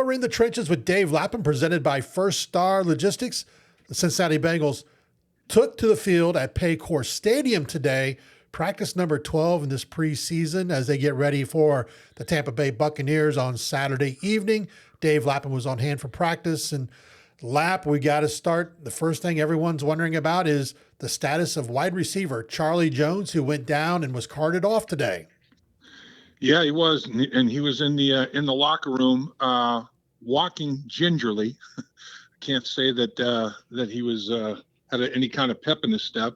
Well, we're in the trenches with Dave Lapham, presented by First Star Logistics. The Cincinnati Bengals took to the field at Paycor Stadium today, practice number 12 in this preseason as they get ready for the Tampa Bay Buccaneers on Saturday evening. Dave Lapham was on hand for practice. And Lap, we got to start. The first thing everyone's wondering about is the status of wide receiver Charlie Jones, who went down and was carted off today. Yeah, he was, and he was in the locker room, walking gingerly. Can't say that he was had any kind of pep in his step.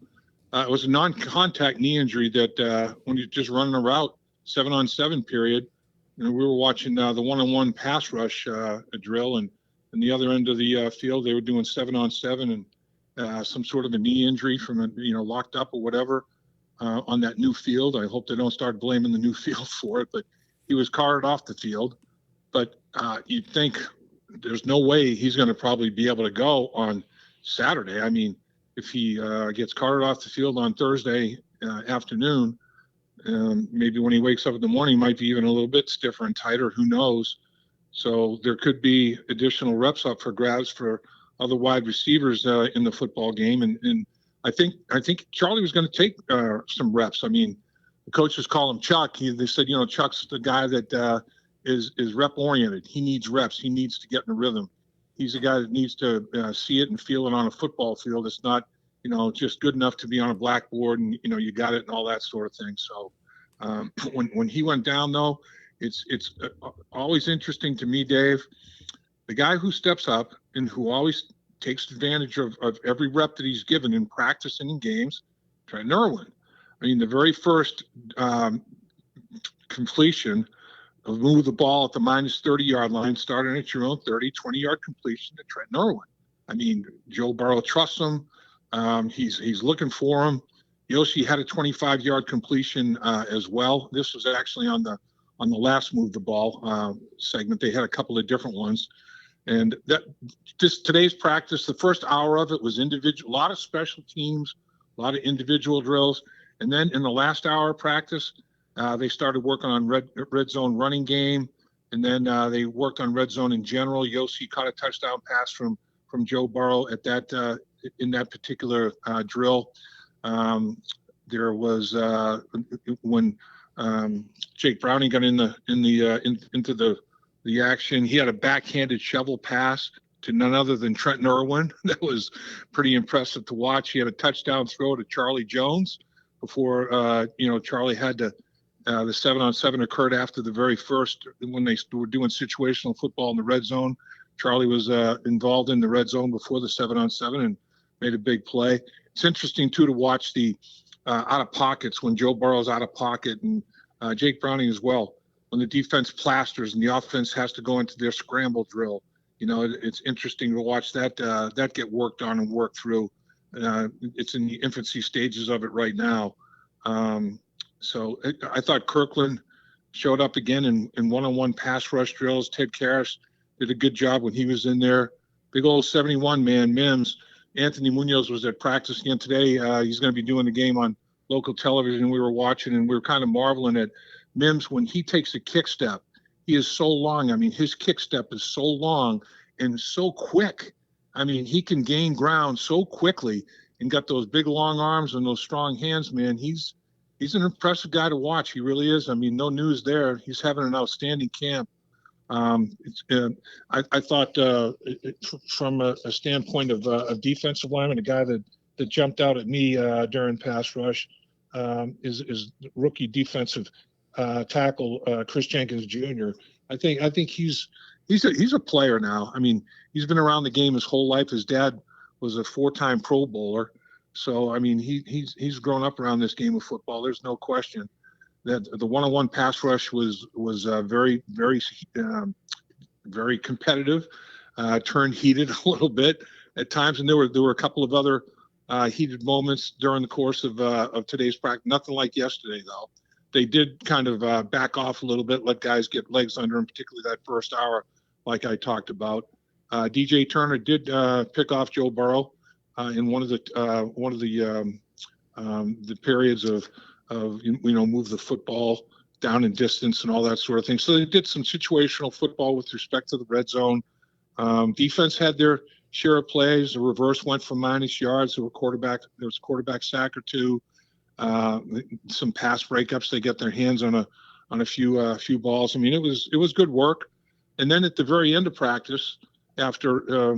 It was a non-contact knee injury that when you're just running a route, 7-on-7 period. We were watching the one-on-one pass rush drill, and in the other end of the field, they were doing 7-on-7, and some sort of a knee injury from locked up or whatever. On that new field. I hope they don't start blaming the new field for it, but he was carted off the field. But you'd think there's no way he's going to probably be able to go on Saturday. I mean, if he gets carted off the field on Thursday afternoon, maybe when he wakes up in the morning, he might be even a little bit stiffer and tighter. Who knows? So there could be additional reps up for grabs for other wide receivers in the football game. And I think Charlie was going to take some reps. I mean, the coaches call him Chuck. They said, Chuck's the guy that is rep oriented. He needs reps. He needs to get in a rhythm. He's a guy that needs to see it and feel it on a football field. It's not, just good enough to be on a blackboard and you got it and all that sort of thing. So when he went down, though, it's always interesting to me, Dave. The guy who steps up and who always takes advantage of every rep that he's given in practice and in games, Trent Irwin. I mean, the very first completion of move the ball at the minus 30-yard line, starting at your own 30, 20-yard completion to Trent Irwin. I mean, Joe Burrow trusts him. He's looking for him. Yoshi had a 25-yard completion as well. This was actually on the last move the ball segment. They had a couple of different ones. And today's practice, the first hour of it was individual, a lot of special teams, a lot of individual drills. And then in the last hour of practice, they started working on red zone running game. And then they worked on red zone in general. Yossi caught a touchdown pass from Joe Burrow at that in that particular drill. There was when Jake Browning got into the action. He had a backhanded shovel pass to none other than Trent Irwin. That was pretty impressive to watch. He had a touchdown throw to Charlie Jones before, Charlie had to, the 7-on-7 occurred after the very first, when they were doing situational football in the red zone. Charlie was involved in the red zone before the 7-on-7 and made a big play. It's interesting, too, to watch the out of pockets when Joe Burrow's out of pocket and Jake Browning as well. When the defense plasters and the offense has to go into their scramble drill, it's interesting to watch that get worked on and worked through. It's in the infancy stages of it right now. So I thought Kirkland showed up again in one-on-one pass rush drills. Ted Karras did a good job when he was in there. Big old 71 man Mims. Anthony Munoz was at practice again today. He's going to be doing the game on local television. We were watching and we were kind of marveling at Mims, when he takes a kick step, he is so long. I mean, his kick step is so long and so quick. I mean, he can gain ground so quickly and got those big, long arms and those strong hands, man. He's an impressive guy to watch. He really is. I mean, no news there. He's having an outstanding camp. I thought from a standpoint of defensive lineman, a guy that jumped out at me during pass rush is rookie defensive tackle Chris Jenkins Jr. I think he's a player now. I mean, he's been around the game his whole life. His dad was a 4-time Pro Bowler, so I mean he's grown up around this game of football. There's no question that the one-on-one pass rush was very very competitive, turned heated a little bit at times, and there were a couple of other heated moments during the course of today's practice. Nothing like yesterday though. They did kind of back off a little bit, let guys get legs under them, particularly that first hour, like I talked about. DJ Turner did pick off Joe Burrow in one of the periods of move the football down in distance and all that sort of thing. So they did some situational football with respect to the red zone. Defense had their share of plays. The reverse went for minus yards. There was a quarterback sack or two. Some pass breakups. They get their hands on a few balls. I mean, it was good work. And then at the very end of practice, after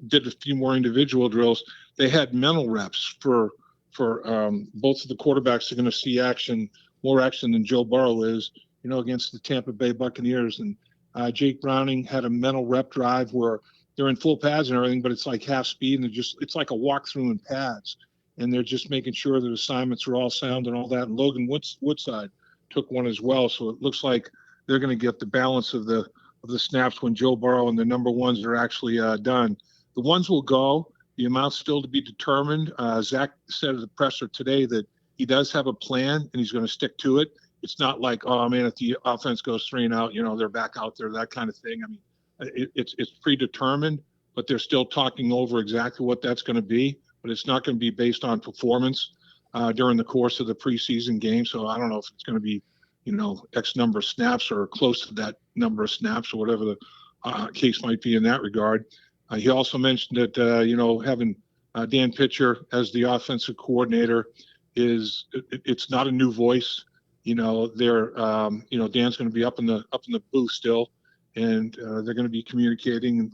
did a few more individual drills, they had mental reps for both of the quarterbacks. Are going to see more action than Joe Burrow is, against the Tampa Bay Buccaneers. And Jake Browning had a mental rep drive where they're in full pads and everything, but it's like half speed, and it's like a walkthrough in pads, and they're just making sure that assignments are all sound and all that. And Logan Woodside took one as well, so it looks like they're going to get the balance of the snaps when Joe Burrow and the number ones are actually done. The ones will go. The amount's still to be determined. Zach said at the presser today that he does have a plan and he's going to stick to it. It's not like, oh man, if the offense goes 3 and out, they're back out there, that kind of thing. I mean, it's predetermined, but they're still talking over exactly what that's going to be. But it's not going to be based on performance during the course of the preseason game. So I don't know if it's going to be, X number of snaps or close to that number of snaps or whatever the case might be in that regard. He also mentioned that, having Dan Pitcher as the offensive coordinator it's not a new voice. Dan's going to be up in the booth still, and they're going to be communicating.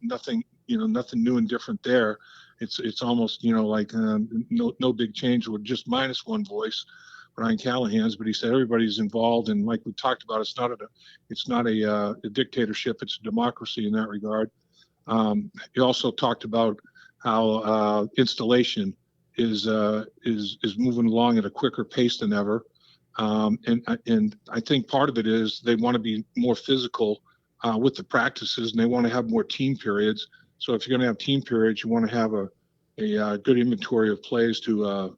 Nothing new and different there. It's almost like no big change with just minus one voice, Brian Callahan's. But he said everybody's involved, and like we talked about, it's not a dictatorship. It's a democracy in that regard. He also talked about how installation is moving along at a quicker pace than ever. And I think part of it is they want to be more physical with the practices, and they want to have more team periods. So if you're going to have team periods, you want to have a good inventory of plays to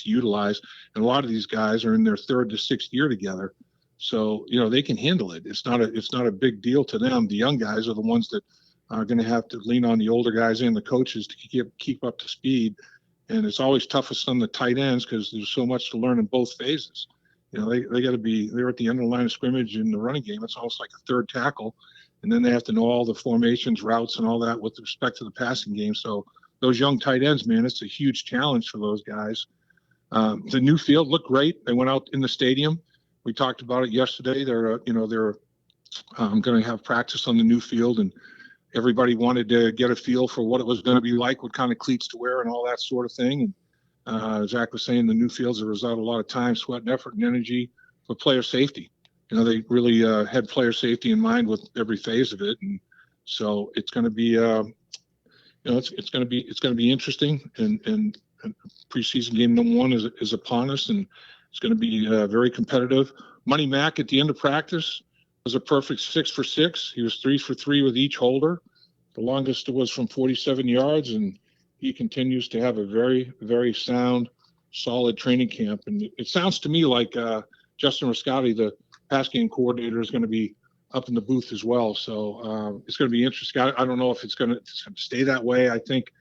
utilize. And a lot of these guys are in their 3rd to 6th year together, so they can handle it. It's not a big deal to them. The young guys are the ones that are going to have to lean on the older guys and the coaches to keep up to speed. And it's always toughest on the tight ends because there's so much to learn in both phases. They got to be there at the end of the line of scrimmage in the running game. It's almost like a third tackle. And then they have to know all the formations, routes, and all that with respect to the passing game. So those young tight ends, man, it's a huge challenge for those guys. The new field looked great. They went out in the stadium. We talked about it yesterday. They're going to have practice on the new field, and everybody wanted to get a feel for what it was going to be like, what kind of cleats to wear, and all that sort of thing. And Zach was saying the new field's a result of a lot of time, sweat, and effort, and energy for player safety. They really had player safety in mind with every phase of it, and so it's going to be, it's going to be interesting. And preseason game number 1 is upon us, and it's going to be very competitive. Money Mack at the end of practice was a perfect 6 for 6. He was 3 for 3 with each holder. The longest was from 47 yards, and he continues to have a very, very sound, solid training camp. And it sounds to me like Justin Riscotti, the pass game coordinator, is going to be up in the booth as well. So it's going to be interesting. I don't know if it's going to stay that way. I think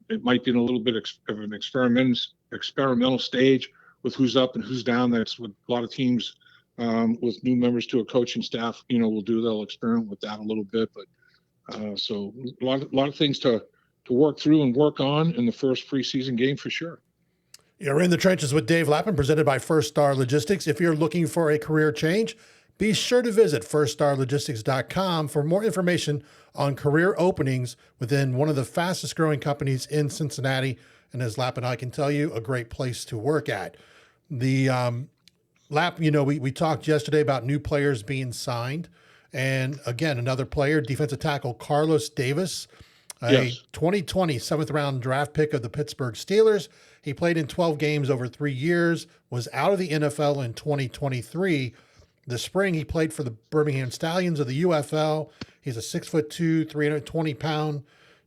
it might be in a little bit of an experimental stage with who's up and who's down. That's what a lot of teams with new members to a coaching staff, will do. They'll experiment with that a little bit. But so a lot of things to work through and work on in the first preseason game for sure. You're in the trenches with Dave Lapham, presented by First Star Logistics. If you're looking for a career change, be sure to visit firststarlogistics.com for more information on career openings within one of the fastest growing companies in Cincinnati. And as Lapham, I can tell you, a great place to work at. The Lap, we talked yesterday about new players being signed. And again, another player, defensive tackle Carlos Davis, a 2020 7th-round draft pick of the Pittsburgh Steelers. He played in 12 games over 3 years, was out of the NFL in 2023. This spring, he played for the Birmingham Stallions of the UFL. He's a 6'2", 320-pound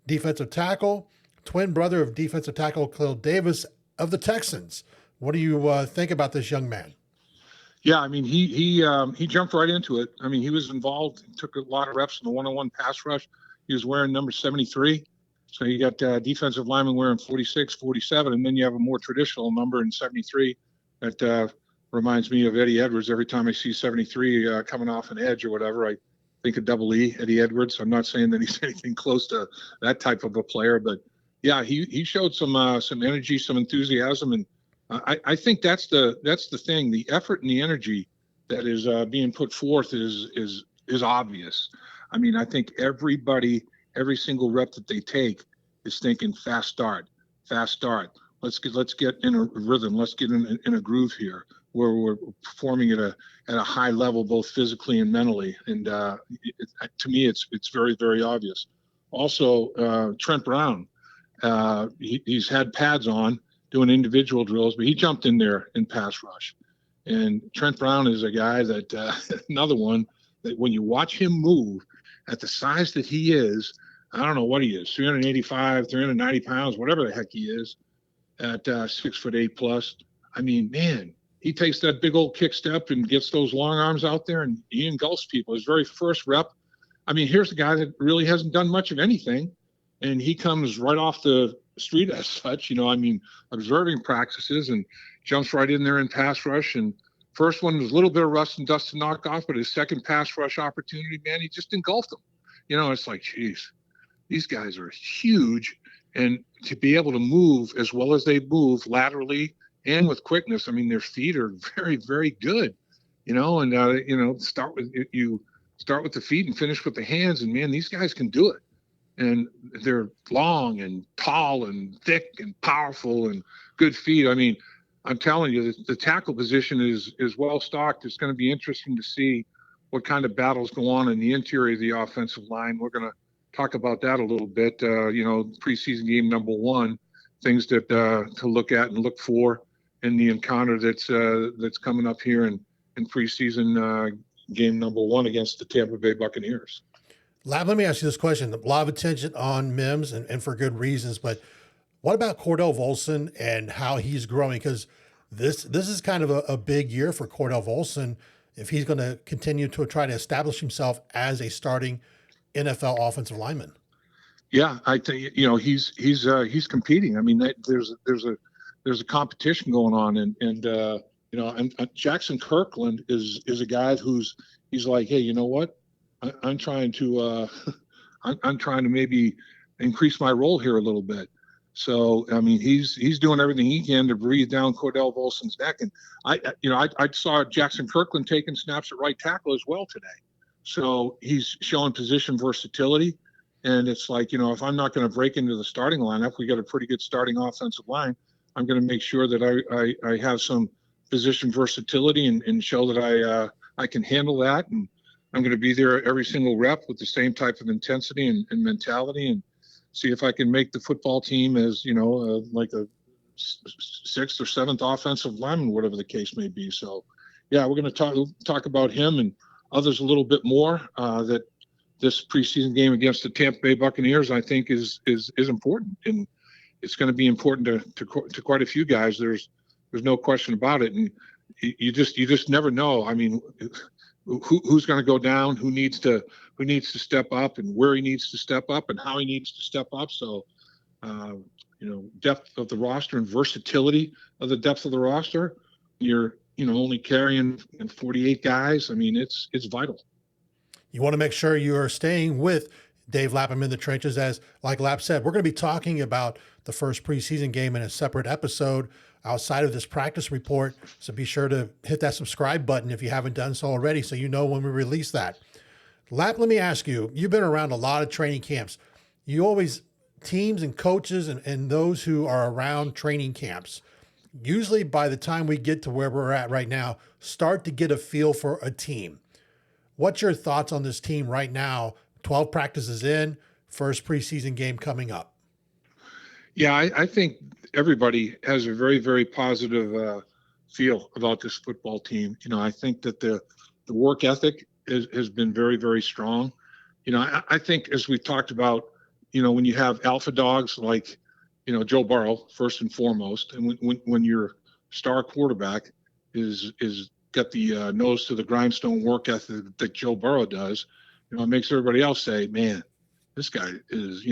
defensive tackle, twin brother of defensive tackle Khalil Davis of the Texans. What do you think about this young man? Yeah, I mean, he jumped right into it. I mean, he was involved, took a lot of reps in the one-on-one pass rush. He was wearing number 73. So you got defensive linemen wearing 46, 47, and then you have a more traditional number in 73 that reminds me of Eddie Edwards. Every time I see 73 coming off an edge or whatever, I think of Double E, Eddie Edwards. I'm not saying that he's anything close to that type of a player, but yeah, he showed some energy, some enthusiasm, and I think that's the thing. The effort and the energy that is being put forth is obvious. I mean, I think everybody, every single rep that they take is thinking fast start, fast start. Let's get in a rhythm. Let's get in a groove here where we're performing at a high level, both physically and mentally. And to me, it's very, very obvious. Also, Trent Brown, he's had pads on doing individual drills, but he jumped in there in pass rush. And Trent Brown is a guy that another one that when you watch him move at the size that he is, I don't know what he is, 385, 390 pounds, whatever the heck he is, at 6'8" plus. I mean, man, he takes that big old kick step and gets those long arms out there and he engulfs people. His very first rep. I mean, here's a guy that really hasn't done much of anything, and he comes right off the street as such, I mean, observing practices and jumps right in there in pass rush. And first one was a little bit of rust and dust to knock off, but his second pass rush opportunity, man, he just engulfed them. It's like, geez, these guys are huge. And to be able to move as well as they move laterally and with quickness, I mean, their feet are very, very good, and, start with the feet and finish with the hands. And man, these guys can do it. And they're long and tall and thick and powerful and good feet. I mean, I'm telling you, the tackle position is well stocked. It's going to be interesting to see what kind of battles go on in the interior of the offensive line. We're going to talk about that a little bit. Preseason game number 1, things that to look at and look for in the encounter that's coming up here in preseason game number 1 against the Tampa Bay Buccaneers. Lab, let me ask you this question. A lot of attention on Mims and for good reasons, but what about Cordell Volson and how he's growing? Because this is kind of a big year for Cordell Volson if he's going to continue to try to establish himself as a starting NFL offensive lineman. Yeah, I think he's competing. I mean, there's a competition going on, and Jackson Kirkland is a guy he's like, hey, you know what? I'm trying to I'm trying to maybe increase my role here a little bit. So I mean, he's doing everything he can to breathe down Cordell Volson's neck. And I saw Jackson Kirkland taking snaps at right tackle as well today. So he's showing position versatility. And it's like, if I'm not going to break into the starting lineup, we got a pretty good starting offensive line. I'm going to make sure that I have some position versatility and show that I can handle that. And I'm going to be there every single rep with the same type of intensity and mentality, and see if I can make the football team as, like a 6th or 7th offensive lineman, whatever the case may be. So, yeah, we're going to talk about him and others a little bit more. That this preseason game against the Tampa Bay Buccaneers, I think, is important, and it's going to be important to quite a few guys. There's no question about it, and you just never know. I mean, who's going to go down, who needs to step up, and where he needs to step up, and how he needs to step up. So, depth of the roster and versatility of the depth of the roster. You're only carrying 48 guys. I mean, it's vital. You want to make sure you are staying with Dave Lapham in the trenches. As like Lap said, we're going to be talking about the first preseason game in a separate episode outside of this practice report. So be sure to hit that subscribe button if you haven't done so already, so you know when we release that. Lap, let me ask you, you've been around a lot of training camps. You always, teams and coaches and those who are around training camps, usually by the time we get to where we're at right now, start to get a feel for a team. What's your thoughts on this team right now? 12 practices in, first preseason game coming up. Yeah, I think everybody has a very, very positive feel about this football team. I think that the work ethic has been very, very strong. I think, as we've talked about, when you have alpha dogs like, Joe Burrow, first and foremost, and when your star quarterback is got the nose to the grindstone work ethic that Joe Burrow does, it makes everybody else say, man, this guy is,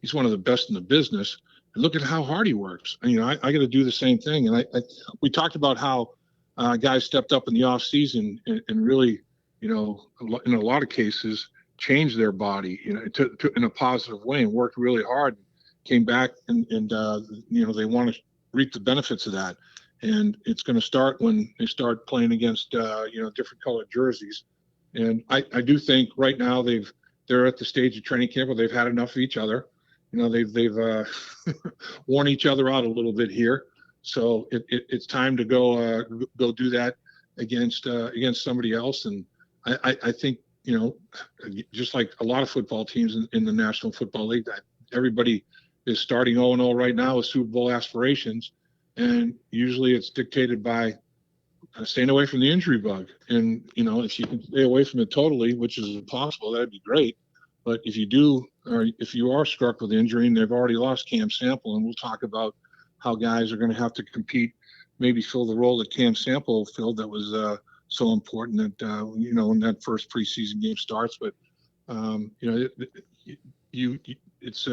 he's one of the best in the business. And look at how hard he works. I got to do the same thing. And we talked about how guys stepped up in the off season and really, in a lot of cases, changed their body, in a positive way and worked really hard, came back and they want to reap the benefits of that. And it's going to start when they start playing against, different colored jerseys. And I do think right now they're at the stage of training camp where they've had enough of each other. They've worn each other out a little bit here. So it's time to go do that against somebody else. And I think, just like a lot of football teams in the National Football League, that everybody is starting 0-0 right now with Super Bowl aspirations. And usually it's dictated by staying away from the injury bug. And, if you can stay away from it totally, which is impossible, that'd be great. But if you do, or if you are struck with injury and they've already lost Cam Sample, and we'll talk about how guys are going to have to compete, maybe fill the role that Cam Sample filled that was so important that, when that first preseason game starts. But, it's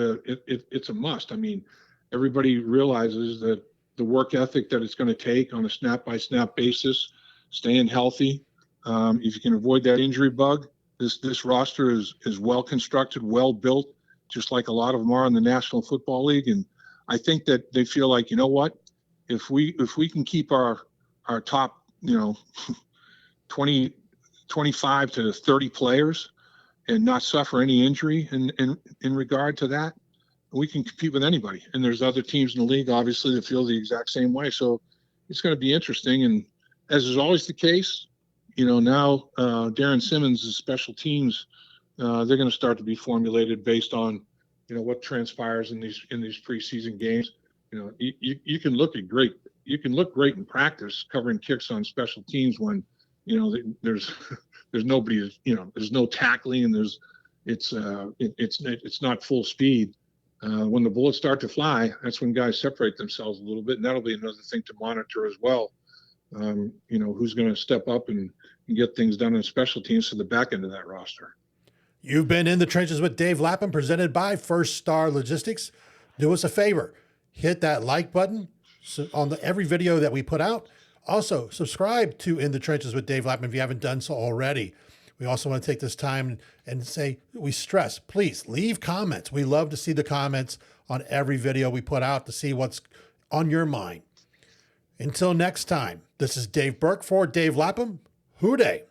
a must. I mean, everybody realizes that the work ethic that it's going to take on a snap-by-snap basis, staying healthy. If you can avoid that injury bug, this roster is well constructed, well built, just like a lot of them are in the National Football League. And I think that they feel like, you know what, if we can keep our top, 25 to 30 players and not suffer any injury in regard to that, we can compete with anybody. And there's other teams in the league, obviously, that feel the exact same way. So it's going to be interesting. And as is always the case, now Darren Simmons' special teams, they're going to start to be formulated based on, what transpires in these preseason games. You can look great in practice covering kicks on special teams when, there's nobody, there's no tackling and it's not full speed. When the bullets start to fly, that's when guys separate themselves a little bit, and that'll be another thing to monitor as well. Who's going to step up and get things done in special teams to the back end of that roster. You've been in the trenches with Dave Lapham, presented by First Star Logistics. Do us a favor, hit that like button on every video that we put out. Also, subscribe to In the Trenches with Dave Lapham if you haven't done so already. We also want to take this time and say, we stress, please leave comments. We love to see the comments on every video we put out to see what's on your mind. Until next time, this is Dave Burke for Dave Lapham. Hooday.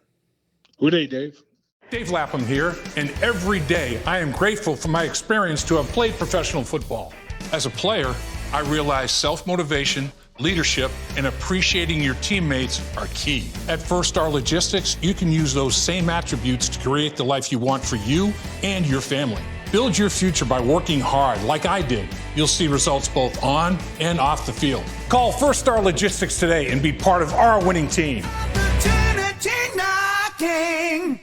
Hooday, Dave. Dave Lapham here, and every day I am grateful for my experience to have played professional football. As a player, I realized self-motivation, leadership, and appreciating your teammates are key. At First Star Logistics, you can use those same attributes to create the life you want for you and your family. Build your future by working hard like I did. You'll see results both on and off the field. Call First Star Logistics today and be part of our winning team. Opportunity knocking.